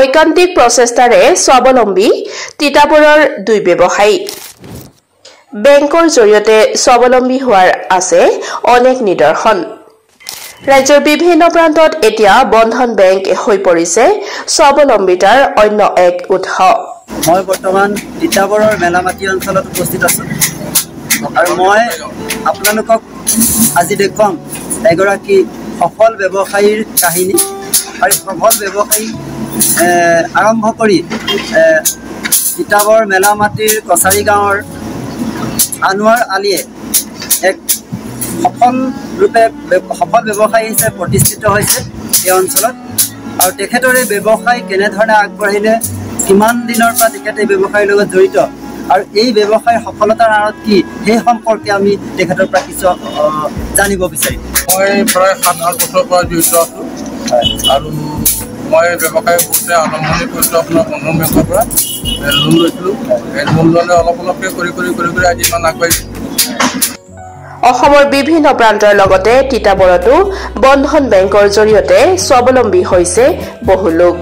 ঐকান্তিক প্ৰচেষ্টাৰে স্বাৱলম্বী তিতাবৰৰ দুই ব্যৱসায়ী বেংকৰ জৰিয়তে স্বাৱলম্বী হোৱাৰ আছে অনেক নিদৰ্শন ৰাজ্যৰ বিভিন্ন প্ৰান্তত এতিয়া বন্ধন বেংক হৈ পৰিছে স্বাৱলম্বিতাৰ অন্য এক উৎস মই বৰ্তমান তিতাবৰৰ মেলামাটি অঞ্চলত উপস্থিত আছো আৰু মই আপোনালোকক আজি দেখুৱাম এগৰাকী সফল ব্যৱসায়ীৰ কাহিনী আৰু সফল ব্যৱসায়ী আৰম্ভ কৰি তিতাবৰ মেলামাটিৰ কছাৰী গাঁৱৰ আনোৱাৰ আলীয়ে এক সফল ব্যৱসায়ী হিচাপে প্ৰতিষ্ঠিত হৈছে এই অঞ্চলত আৰু তেখেতৰ এই ব্যৱসায় কেনেধৰণে আগবাঢ়িলে কিমান দিনৰ পৰা তেখেতে এই ব্যৱসায়ৰ লগত জড়িত আৰু এই ব্যৱসায়ৰ সফলতাৰ আঁৰত কি সেই সম্পৰ্কে আমি তেখেতৰ পৰা কিছু জানিব বিচাৰিম মই প্ৰায় 7-8 বছৰৰ পৰা জড়িত আছোঁ আৰু মই ব্যৱসায় কৰোঁতে আৰম্ভণি কৰিছিলোঁ আপোনাৰ বন্ধন বেংকৰ পৰা লোন লৈছিলোঁ এই লোন ল'লে অলপকৈ কৰি আজি ইমান আগবাঢ়িছোঁ অসমৰ বিভিন্ন প্ৰান্তৰ লগতে তিতাবৰতো বন্ধন বেংকৰ জৰিয়তে স্বাৱলম্বী হৈছে বহু লোক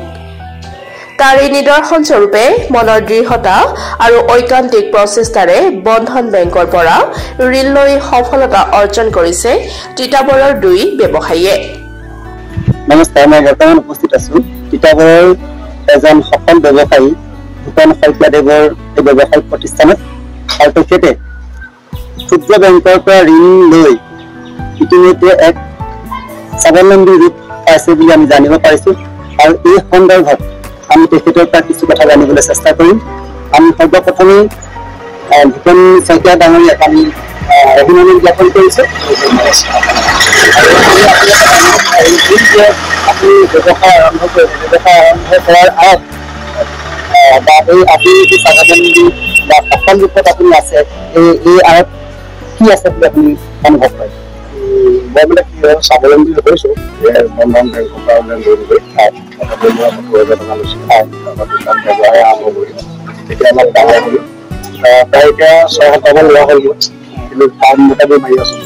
তাৰে নিদৰ্শন স্বৰূপে মনৰ দৃঢ়তা আৰু ঐকান্তিক প্ৰচেষ্টাৰে বন্ধন বেংকৰ পৰা ঋণ লৈ সফলতা অৰ্জন কৰিছে তিতাবৰৰ দুই ব্যৱসায়ীয়ে নমস্কাৰ মই বৰ্তমান উপস্থিত আছো তিতাবৰৰ এজন সফল ব্যৱসায়ী ভূপেন শইকীয়াদেৱৰ এই ব্যৱসায়িক প্ৰতিষ্ঠানত আৰু তেখেতে ক্ষুদ্ৰ বেংকৰ পৰা ঋণ লৈ ইতিমধ্যে এক স্বাৱলম্বী ৰূপ পাইছে বুলি আমি জানিব পাৰিছো আৰু এই সন্দৰ্ভত আমি তেখেতৰ পৰা কিছু কথা জানিবলৈ চেষ্টা কৰিম আমি সৰ্বপ্ৰথমে ভূপেন শইকীয়া ডাঙৰীয়াক আমি অভিনন্দন জ্ঞাপন কৰিছোঁ আপুনি ব্যৱসায় আৰম্ভ কৰাৰ আগত বা এই আপুনি যি স্বাৱলম্বী বা সফল ৰূপত আপুনি আছে এই আৰত কি আছে বুলি আপুনি অনুভৱ কৰে মই মানে কি হয় স্বাৱলম্বী হৈছোঁ বন্ধন বেংকৰ পৰা লোন লৈ তেতিয়া অলপ ডাঙৰ হ'ল প্ৰায় এতিয়া 6,000 মান লোৱা হ'ল কিন্তু ফাৰ্ম মোটামুটি মাৰি আছোঁ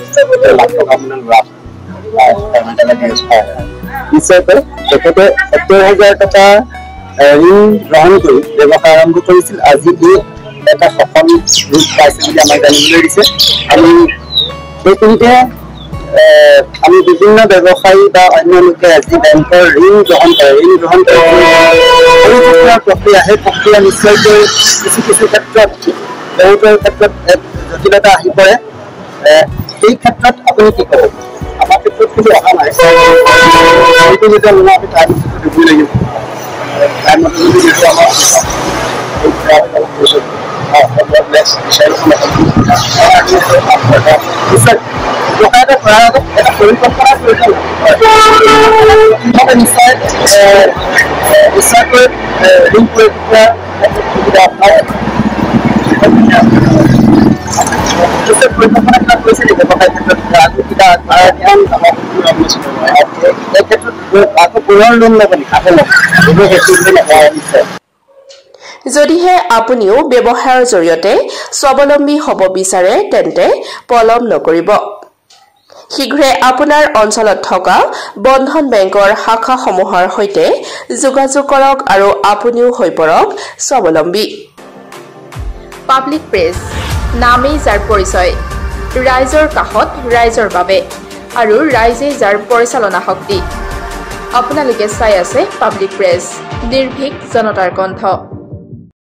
1 লাখ টকা মানে লোৱা নিশ্চয়কৈ তেখেতে 70,000 টকা ঋণ গ্ৰহণ কৰি ব্যৱসায় আৰম্ভ কৰিছিল আজি এই এটা সফল ৰূপ পাইছে বুলি আমাক জানিবলৈ দিছে আমি সেইখিনিতে আমি বিভিন্ন ব্যৱসায়ী বা অন্য লোকে আজি বেংকৰ ঋণ গ্ৰহণ কৰে প্ৰক্ৰিয়া সেই প্ৰক্ৰিয়া নিশ্চয়কৈ কিছু ক্ষেত্ৰত বহুতৰ ক্ষেত্ৰত এক জটিলতা আহি পৰে সেই ক্ষেত্ৰত আপুনি কি ক'ব আমাৰ ক্ষেত্ৰত কিছু অহা নাই সেইটো যেতিয়া লোন আমি টাইম দিবই লাগিব টাইমতে যদি দিছোঁ আমাৰ যদিহে আপুনিও ব্যৱসায়ৰ জৰিয়তে স্বাৱলম্বী হ'ব বিচাৰে তেন্তে পলম নকৰিব শীঘ্ৰে আপোনাৰ অঞ্চলত থকা বন্ধন বেংকৰ শাখাসমূহৰ সৈতে যোগাযোগ কৰক আৰু আপুনিও হৈ পৰক স্বাৱলম্বী পাব্লিক প্ৰেছ নামেই যাৰ পৰিচয় ৰাইজৰ কাষত ৰাইজৰ বাবে আৰু ৰাইজে যাৰ পৰিচালনা শক্তি আপোনালোকে চাই আছে পাব্লিক প্ৰেছ নিৰ্ভীক জনতাৰ কণ্ঠ